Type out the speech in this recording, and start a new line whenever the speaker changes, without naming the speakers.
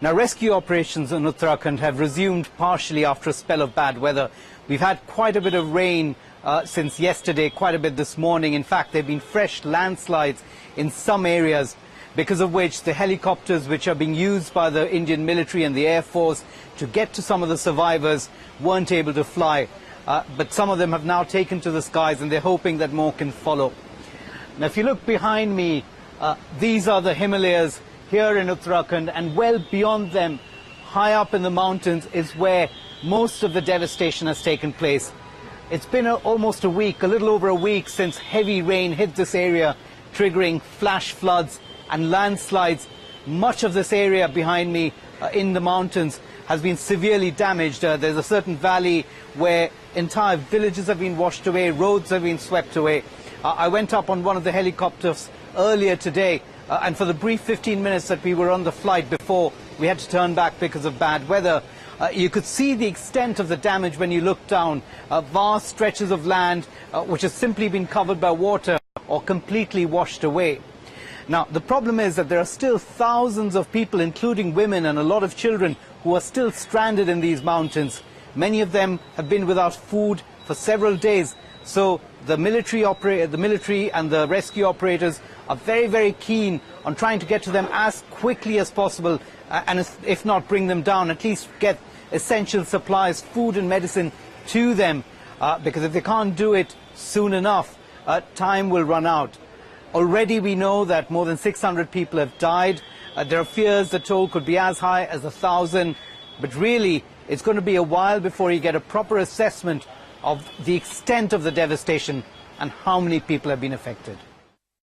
Now, rescue operations in Uttarakhand have resumed partially after a spell of bad weather. We've had quite a bit of rain since yesterday, quite a bit this morning. In fact, there have been fresh landslides in some areas, because of which the helicopters which are being used by the Indian military and the Air Force to get to some of the survivors weren't able to fly. But some of them have now taken to the skies, and they're hoping that more can follow. Now, if you look behind me, these are the Himalayas here in Uttarakhand, and well beyond them, high up in the mountains, is where most of the devastation has taken place. It's been almost a week, a little over a week, since heavy rain hit this area, triggering flash floods and landslides. Much of this area behind me in the mountains has been severely damaged. There's a certain valley where entire villages have been washed away, roads have been swept away. I went up on one of the helicopters earlier today, and for the brief 15 minutes that we were on the flight before we had to turn back because of bad weather, you could see the extent of the damage when you looked down. Vast stretches of land which have simply been covered by water or completely washed away. Now, the problem is that there are still thousands of people, including women and a lot of children, who are still stranded in these mountains. Many of them have been without food for several days. So the military and the rescue operators are very, very keen on trying to get to them as quickly as possible, and if not bring them down, at least get essential supplies, food and medicine to them, because if they can't do it soon enough, time will run out. Already we know that more than 600 people have died. There are fears the toll could be as high as 1,000, but really it's going to be a while before you get a proper assessment of the extent of the devastation and how many people have been affected.